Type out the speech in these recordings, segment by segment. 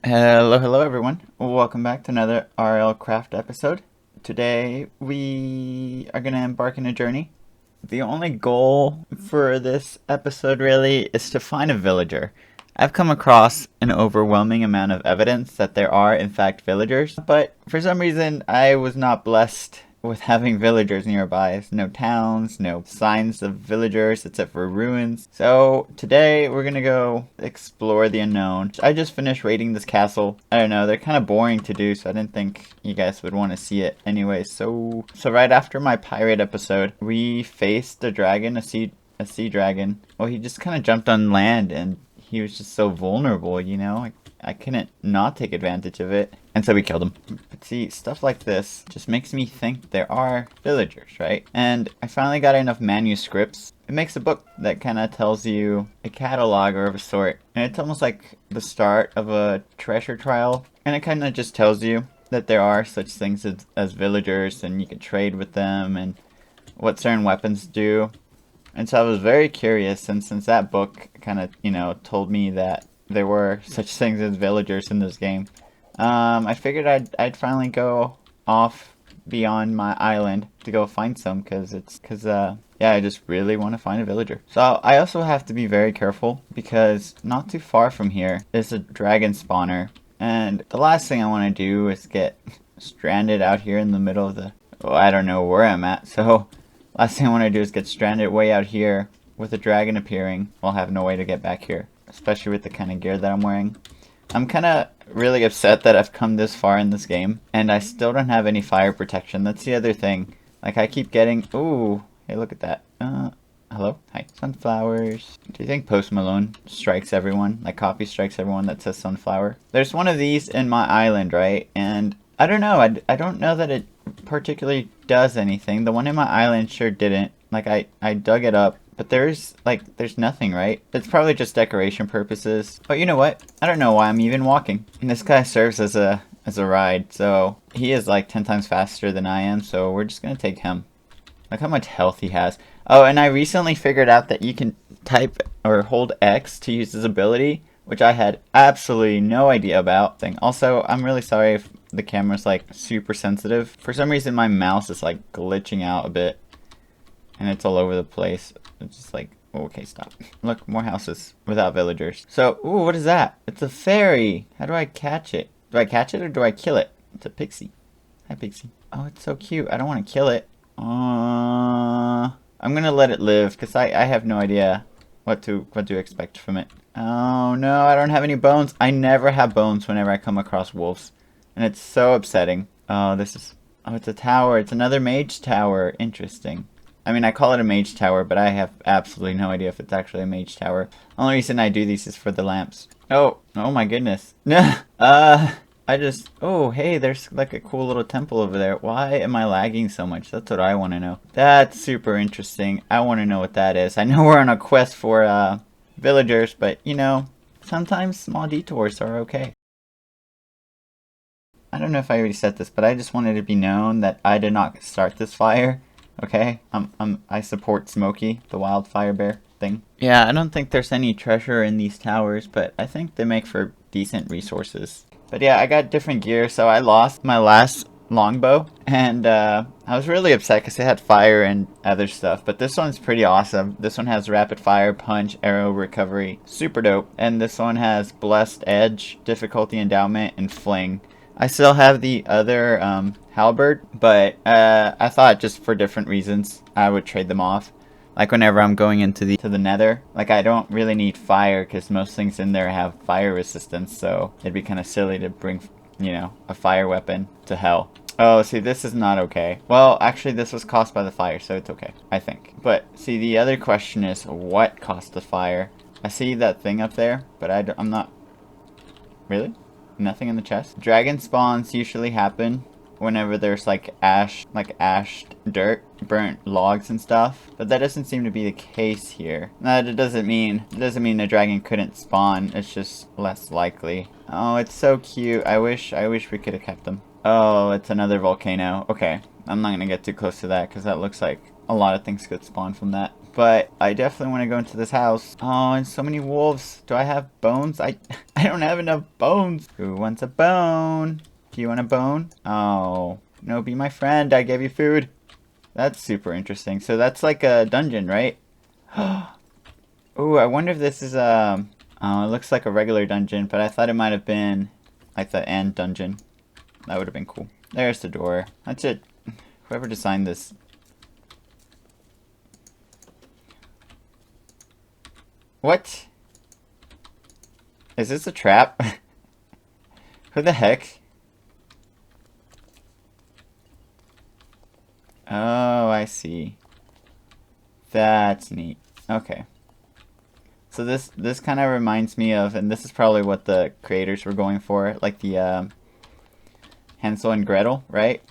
Hello everyone. Welcome back to another RLcraft episode. Today we are going to embark on a journey. The only goal for this episode really is to find a villager. I've come across an overwhelming amount of evidence that there are in fact villagers, but for some reason I was not blessed with having villagers nearby. No towns, no signs of villagers except for ruins. So today we're gonna go explore the unknown. I just finished raiding this castle. I don't know, they're kind of boring to do, so I didn't think you guys would want to see it anyway. So right after my pirate episode, we faced a dragon, a sea dragon. Well, he just kind of jumped on land and he was just so vulnerable, you know? I couldn't not take advantage of it. And so we killed him. But see, stuff like this just makes me think there are villagers, right? And I finally got enough manuscripts. It makes a book that kind of tells you a catalog or of a sort. And it's almost like the start of a treasure trial. And it kind of just tells you that there are such things as villagers and you can trade with them and what certain weapons do. And so I was very curious, and since that book kind of, told me that there were such things as villagers in this game, I figured I'd finally go off beyond my island to go find some, because I just really want to find a villager. So I also have to be very careful, because not too far from here is a dragon spawner, and the last thing I want to do is get stranded out here in the middle of the, I don't know where I'm at, so last thing I want to do is get stranded way out here with a dragon appearing. I'll have no way to get back here, especially with the kind of gear that I'm wearing. I'm kind of really upset that I've come this far in this game, and I still don't have any fire protection. That's the other thing. Like, I keep getting... Ooh, hey, look at that. Hello? Hi. Sunflowers. Do you think Post Malone strikes everyone? Like, copy strikes everyone that says sunflower? There's one of these in my island, right? And I don't know. I don't know that it particularly does anything. The one in my island sure didn't. Like, I dug it up, but there's nothing, right? It's probably just decoration purposes. But you know what? I don't know why I'm even walking. And this guy serves as a ride, so he is like 10 times faster than I am, so we're just gonna take him. Look how much health he has. Oh, and I recently figured out that you can type or hold X to use his ability, which I had absolutely no idea about. Also, I'm really sorry if the camera's like super sensitive. For some reason my mouse is like glitching out a bit and it's all over the place. It's just like, okay, stop. Look, more houses without villagers. So, ooh, what is that? It's a fairy. How do I catch it? Do I catch it or do I kill it? It's a pixie. Hi, pixie. Oh, it's so cute. I don't want to kill it. I'm gonna let it live because I have no idea what to expect from it. Oh no, I don't have any bones. I never have bones whenever I come across wolves. And it's so upsetting. Oh, it's a tower. It's another mage tower. Interesting. I mean, I call it a mage tower, but I have absolutely no idea if it's actually a mage tower. The only reason I do these is for the lamps. Oh my goodness. Oh, hey, there's like a cool little temple over there. Why am I lagging so much? That's what I want to know. That's super interesting. I want to know what that is. I know we're on a quest for villagers, but you know, sometimes small detours are okay. I don't know if I already said this, but I just wanted it to be known that I did not start this fire. Okay? I support Smokey, the wildfire bear thing. Yeah, I don't think there's any treasure in these towers, but I think they make for decent resources. But yeah, I got different gear, so I lost my last longbow, and I was really upset because it had fire and other stuff, but this one's pretty awesome. This one has rapid fire, punch, arrow recovery, super dope, and this one has blessed edge, difficulty endowment, and fling. I still have the other halberd, but I thought just for different reasons I would trade them off. Like whenever I'm going into the nether, like I don't really need fire because most things in there have fire resistance, so it'd be kind of silly to bring, you know, a fire weapon to hell. Oh, see, this is not okay. Well, actually, this was caused by the fire, so it's okay, I think. But see, the other question is, what caused the fire? I see that thing up there, but I'm not... Really? Nothing in the chest? Dragon spawns usually happen whenever there's like ashed dirt, burnt logs and stuff, but that doesn't seem to be the case here. It doesn't mean a dragon couldn't spawn, it's just less likely. Oh, it's so cute. I wish we could have kept them. Oh, it's another volcano. Okay, I'm not gonna get too close to that because that looks like a lot of things could spawn from that. But I definitely want to go into this house. Oh, and so many wolves. Do I have bones? I don't have enough bones. Who wants a bone? Do you want a bone? Oh, no, be my friend. I gave you food. That's super interesting. So that's like a dungeon, right? Ooh, I wonder if this is oh, it looks like a regular dungeon, but I thought it might have been like the end dungeon. That would have been cool. There's the door. That's it. Whoever designed this. What? Is this a trap? Who the heck? Oh, I see. That's neat. Okay. So this kind of reminds me of, and this is probably what the creators were going for, like the Hansel and Gretel, right?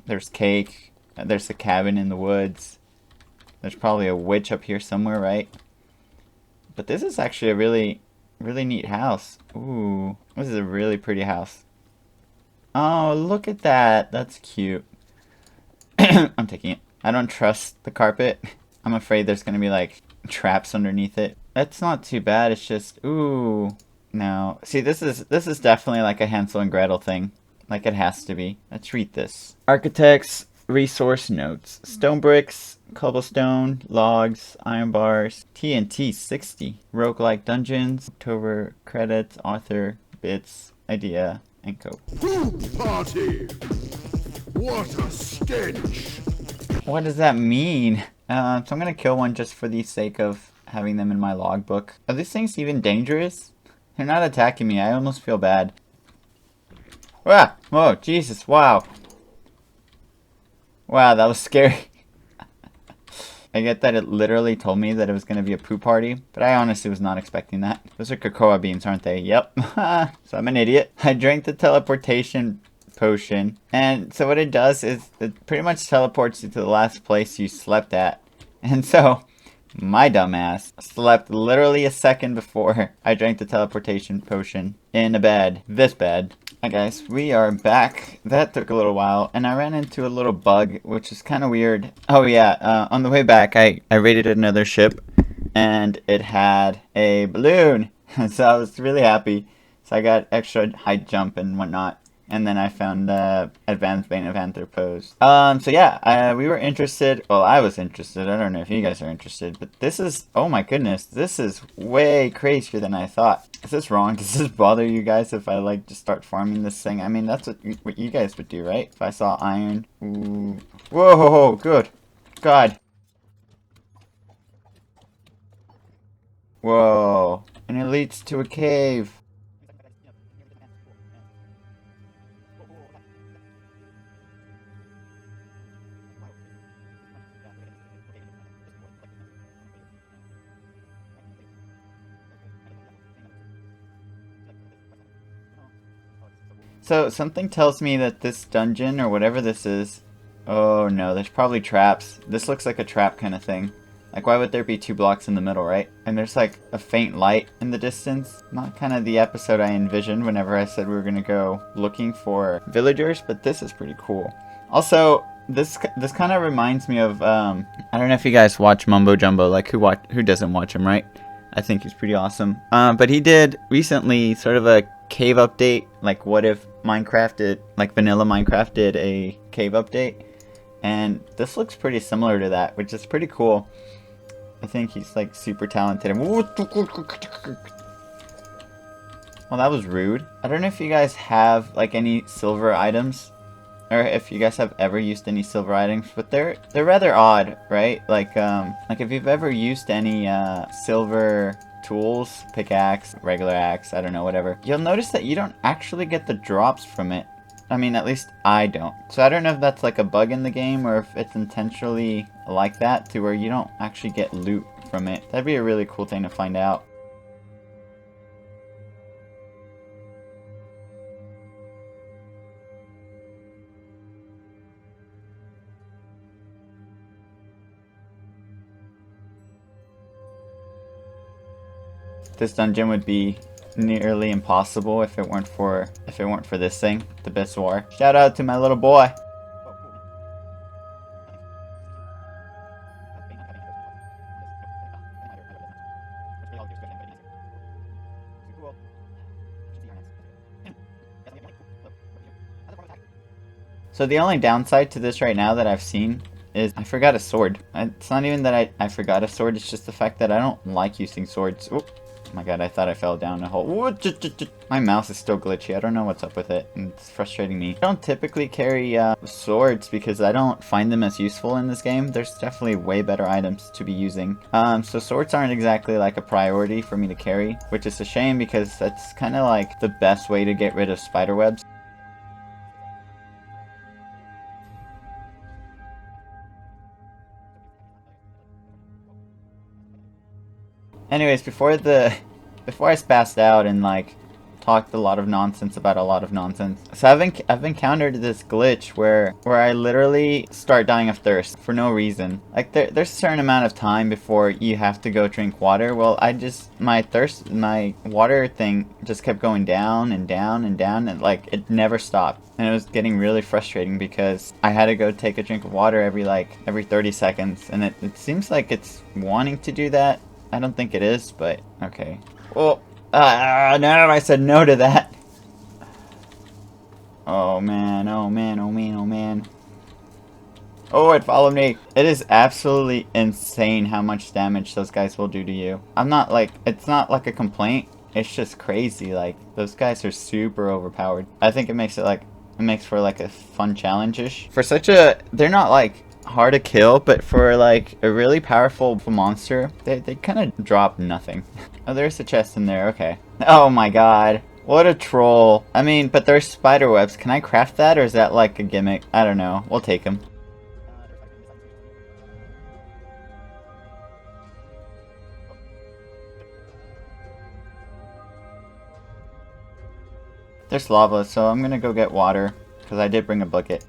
There's cake, there's a cabin in the woods. There's probably a witch up here somewhere, right? But this is actually a really neat house. Ooh, this is a really pretty house. Oh, look at that. That's cute. I'm taking it. I don't trust the carpet. I'm afraid there's gonna be like traps underneath it. That's not too bad. It's just, ooh, no. See, this is definitely like a Hansel and Gretel thing. Like it has to be. Let's read this. Architects resource notes: stone bricks, cobblestone, logs, iron bars, TNT 60, roguelike dungeons, October credits, author, bits, idea, and code. Poop party! What a stench! What does that mean? So I'm gonna kill one just for the sake of having them in my logbook. Are these things even dangerous? They're not attacking me. I almost feel bad. Ah! Whoa, Jesus, wow. Wow, that was scary. I get that it literally told me that it was going to be a poo party, but I honestly was not expecting that. Those are cocoa beans, aren't they? Yep. So I'm an idiot. I drank the teleportation potion, and so what it does is it pretty much teleports you to the last place you slept at. And so my dumbass slept literally a second before I drank the teleportation potion in a bed. This bed. Hi guys, we are back. That took a little while, and I ran into a little bug, which is kind of weird. Oh yeah, on the way back, I raided another ship, and it had a balloon. So I was really happy. So I got extra high jump and whatnot. And then I found Advanced Vein of Anthropos. So yeah, we were interested. Well, I was interested. I don't know if you guys are interested. But this is, oh my goodness, this is way crazier than I thought. Is this wrong? Does this bother you guys if I like just start farming this thing? I mean, that's what you guys would do, right? If I saw iron. Ooh. Whoa, good. God. Whoa. And it leads to a cave. So, something tells me that this dungeon, or whatever this is... Oh no, there's probably traps. This looks like a trap kind of thing. Like, why would there be 2 blocks in the middle, right? And there's like a faint light in the distance. Not kind of the episode I envisioned whenever I said we were going to go looking for villagers, but this is pretty cool. Also, this kind of reminds me of, I don't know if you guys watch Mumbo Jumbo, like who doesn't watch him, right? I think he's pretty awesome. But he did recently sort of a cave update, like what if Minecraft did, like vanilla Minecraft did a cave update, and this looks pretty similar to that, which is pretty cool. I think he's like super talented. Well, that was rude. I don't know if you guys have like any silver items, or if you guys have ever used any silver items, but they're rather odd, right? Like if you've ever used any silver tools, pickaxe, regular axe, I don't know, whatever, you'll notice that you don't actually get the drops from it. I mean, at least I don't. So I don't know if that's like a bug in the game, or if it's intentionally like that to where you don't actually get loot from it. That'd be a really cool thing to find out. This dungeon would be nearly impossible if it weren't for this thing, the Bestiary. Shout out to my little boy. So the only downside to this right now that I've seen is I forgot a sword. It's not even that I forgot a sword, it's just the fact that I don't like using swords. Oop. Oh my god, I thought I fell down a hole. My mouse is still glitchy. I don't know what's up with it, and it's frustrating me. I don't typically carry swords because I don't find them as useful in this game. There's definitely way better items to be using. So swords aren't exactly like a priority for me to carry, which is a shame because that's kind of like the best way to get rid of spider webs. Anyways, before I spazzed out and like talked a lot of nonsense about a lot of nonsense, so I've encountered this glitch where I literally start dying of thirst for no reason. Like there's a certain amount of time before you have to go drink water. Well, my water thing just kept going down and down and down, and like it never stopped. And it was getting really frustrating because I had to go take a drink of water every 30 seconds, and it seems like it's wanting to do that. I don't think it is, but okay. Well, no, I said no to that. Oh man, oh man, oh man, oh man. Oh, it followed me. It is absolutely insane how much damage those guys will do to you. It's not like a complaint. It's just crazy. Like, those guys are super overpowered. I think it makes for like a fun challenge-ish. They're not like hard to kill, but for like a really powerful monster, they kind of drop nothing. Oh, there's a chest in there. Okay. Oh my god, what a troll. I mean, but there's spider webs. Can I craft that, or is that like a gimmick? I don't know. We'll take them. There's lava, so I'm gonna go get water because I did bring a bucket.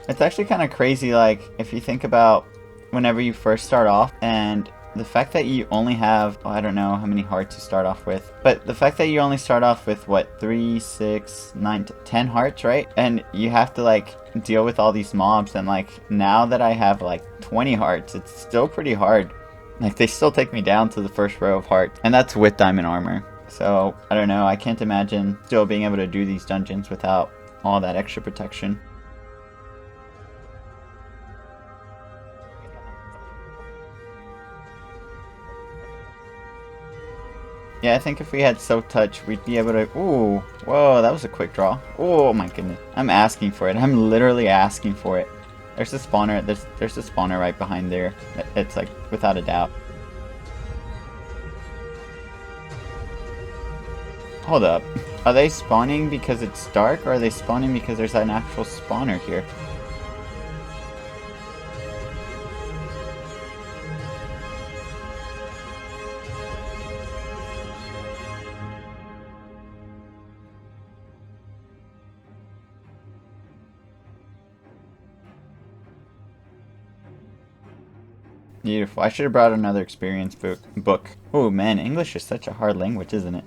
It's actually kind of crazy, like, if you think about whenever you first start off, and the fact that you only have, I don't know how many hearts you start off with, but the fact that you only start off with, what, 3, 6, 9, 10 hearts, right? And you have to, like, deal with all these mobs, and, like, now that I have, like, 20 hearts, it's still pretty hard. Like, they still take me down to the first row of hearts, and that's with diamond armor. So, I don't know, I can't imagine still being able to do these dungeons without all that extra protection. Yeah, I think if we had Soak Touch, we'd be able to... Ooh, whoa, that was a quick draw. Oh my goodness. I'm asking for it. I'm literally asking for it. There's a spawner. There's a spawner right behind there. It's like, without a doubt. Hold up. Are they spawning because it's dark, or are they spawning because there's an actual spawner here? Beautiful. I should have brought another experience book. Oh man, English is such a hard language, isn't it?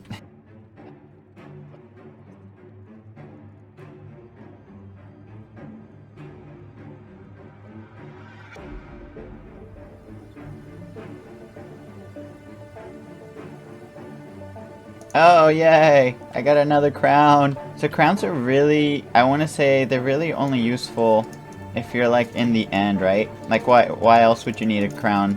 Oh, yay! I got another crown. So crowns are really, I want to say, they're really only useful if you're like in the end, right? Like why else would you need a crown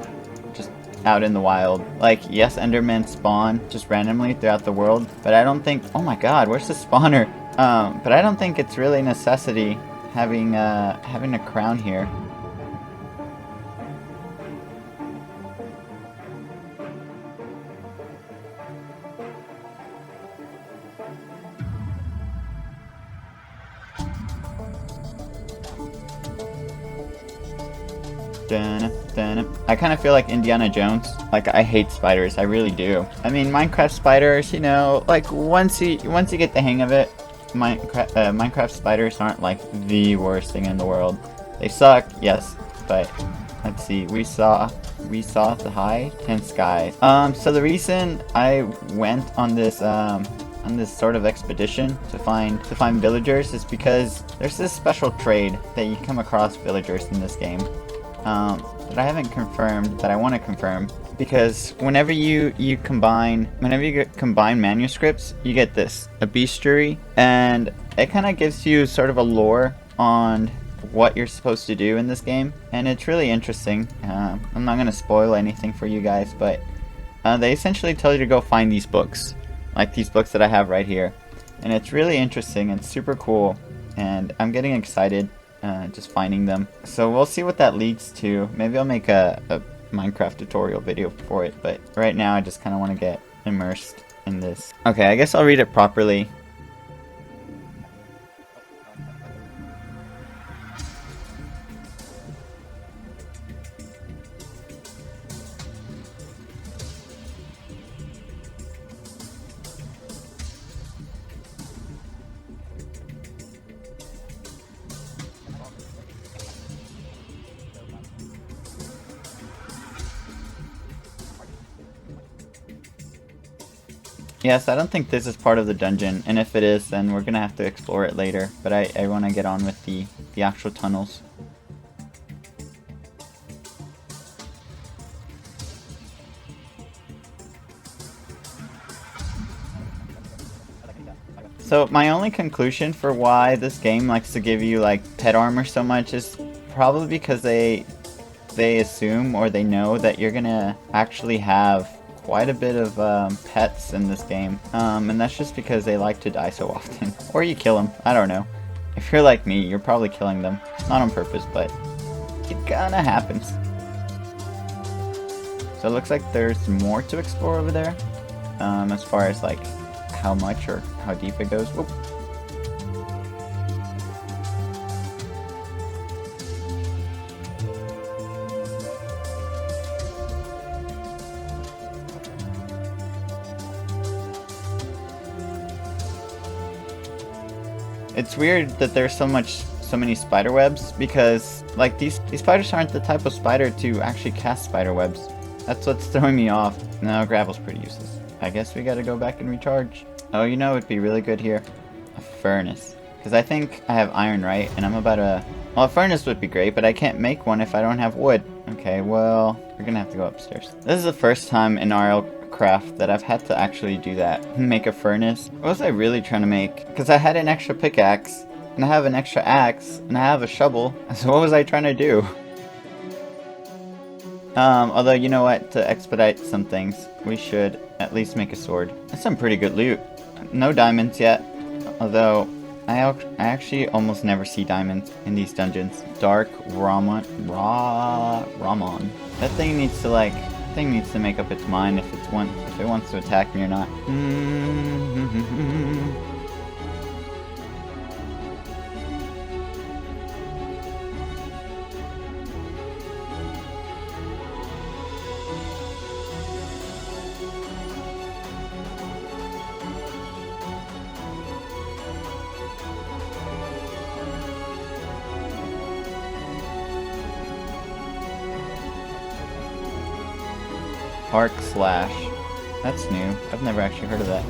just out in the wild? Like, yes, Endermen spawn just randomly throughout the world, but I don't think, oh my god, where's the spawner? But I don't think it's really a necessity having a crown here. I kind of feel like Indiana Jones. Like, I hate spiders, I really do. I mean, Minecraft spiders, you know, like once you get the hang of it, Minecraft spiders aren't like the worst thing in the world. They suck, yes, but let's see. We saw the high 10 skies. So the reason I went on this sort of expedition to find villagers is because there's this special trade that you come across villagers in this game. That I haven't confirmed, that I want to confirm, because whenever you combine manuscripts, you get this, a bestiary, and it kind of gives you sort of a lore on what you're supposed to do in this game, and it's really interesting. I'm not gonna spoil anything for you guys, but they essentially tell you to go find these books, like these books that I have right here, and it's really interesting and super cool, and I'm getting excited just finding them. So we'll see what that leads to. Maybe I'll make a Minecraft tutorial video for it, but right now I just kind of want to get immersed in this. Okay, I guess I'll read it properly. Yes, I don't think this is part of the dungeon, and if it is, then we're gonna have to explore it later, but I want to get on with the actual tunnels. So my only conclusion for why this game likes to give you like pet armor so much is probably because they assume, or they know, that you're gonna actually have quite a bit of pets in this game, and that's just because they like to die so often. Or you kill them, I don't know. If you're like me, you're probably killing them. Not on purpose, but it kinda happens. So it looks like there's more to explore over there, as far as like how much or how deep it goes. Whoop. It's weird that there's so many spider webs, because like these spiders aren't the type of spider to actually cast spider webs. That's what's throwing me off. No, gravel's pretty useless. I guess we gotta go back and recharge. Oh, you know it'd be really good here? A furnace. Because I think I have iron, right? And I'm about to... Well, a furnace would be great, but I can't make one if I don't have wood. Okay, well, we're gonna have to go upstairs. This is the first time in RLcraft that I've had to actually do that. Make a furnace. What was I really trying to make? Because I had an extra pickaxe, and I have an extra axe, and I have a shovel. So what was I trying to do? Although, you know what? To expedite some things, we should at least make a sword. That's some pretty good loot. No diamonds yet, although I actually almost never see diamonds in these dungeons. Dark Ramon. That thing needs to make up its mind if it wants to attack me or not. Arc slash. That's new. I've never actually heard of that.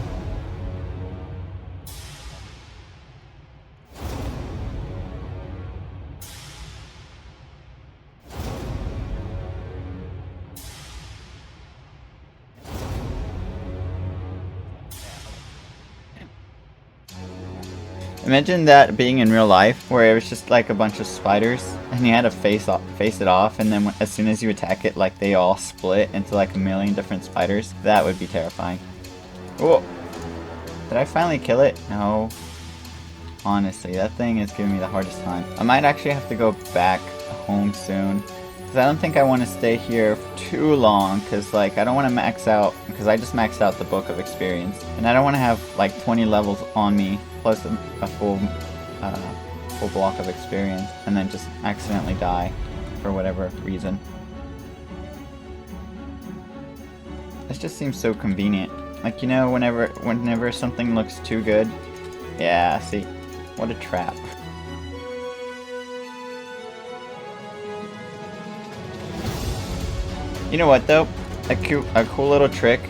Imagine that being in real life, where it was just like a bunch of spiders, and you had to face it off, and then as soon as you attack it, like they all split into like a million different spiders. That would be terrifying. Whoa! Did I finally kill it? No. Honestly, that thing is giving me the hardest time. I might actually have to go back home soon, because I don't think I want to stay here for too long, because like I don't want to max out, because I just maxed out the book of experience, and I don't want to have like 20 levels on me plus a full block of experience, and then just accidentally die for whatever reason. This just seems so convenient. Like, you know, whenever something looks too good. Yeah, see, what a trap. You know what though? A cool little trick.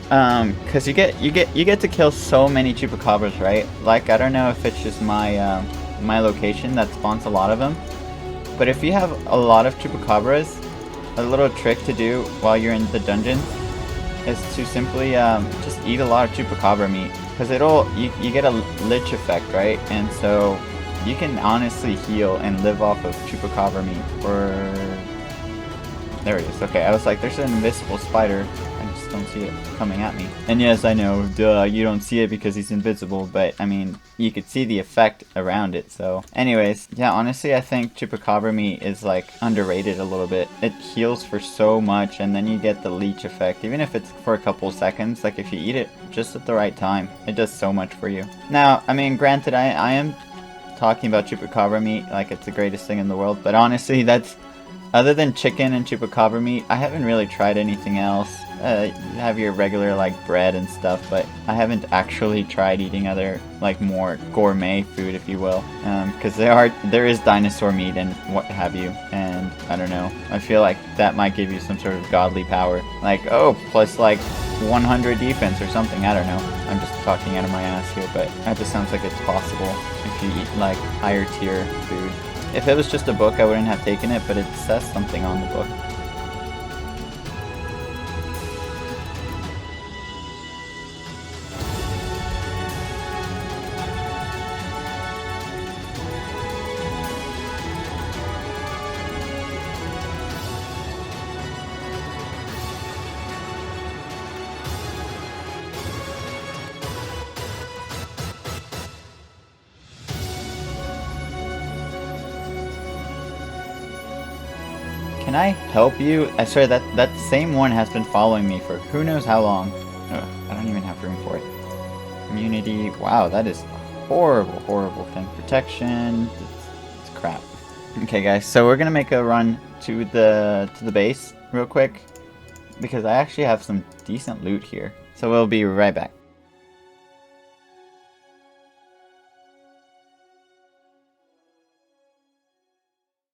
Cause you get to kill so many chupacabras, right? Like, I don't know if it's just my my location that spawns a lot of them, but if you have a lot of chupacabras, a little trick to do while you're in the dungeon is to simply just eat a lot of chupacabra meat, because you get a lich effect, right? And so you can honestly heal and live off of chupacabra meat for... There it is. Okay, I was like, there's an invisible spider. I just don't see it coming at me. And yes, I know, duh, you don't see it because he's invisible, but I mean, you could see the effect around it, so. Anyways, yeah, honestly, I think chupacabra meat is like underrated a little bit. It heals for so much, and then you get the leech effect, even if it's for a couple seconds. Like if you eat it just at the right time, it does so much for you. Now, I mean, granted, I am talking about chupacabra meat like it's the greatest thing in the world, but honestly, that's... Other than chicken and chupacabra meat, I haven't really tried anything else. You have your regular like bread and stuff, but I haven't actually tried eating other like more gourmet food, if you will, because there is dinosaur meat and what have you, and I don't know. I feel like that might give you some sort of godly power, like plus like 100 defense or something. I don't know. I'm just talking out of my ass here, but that just sounds like it's possible if you eat like higher tier food. If it was just a book, I wouldn't have taken it, but it says something on the book. Can I help you? I swear that same one has been following me for who knows how long. Ugh, I don't even have room for it. Immunity. Wow, that is a horrible, horrible thing. Protection. It's crap. Okay, guys. So we're gonna make a run to the base real quick because I actually have some decent loot here. So we'll be right back.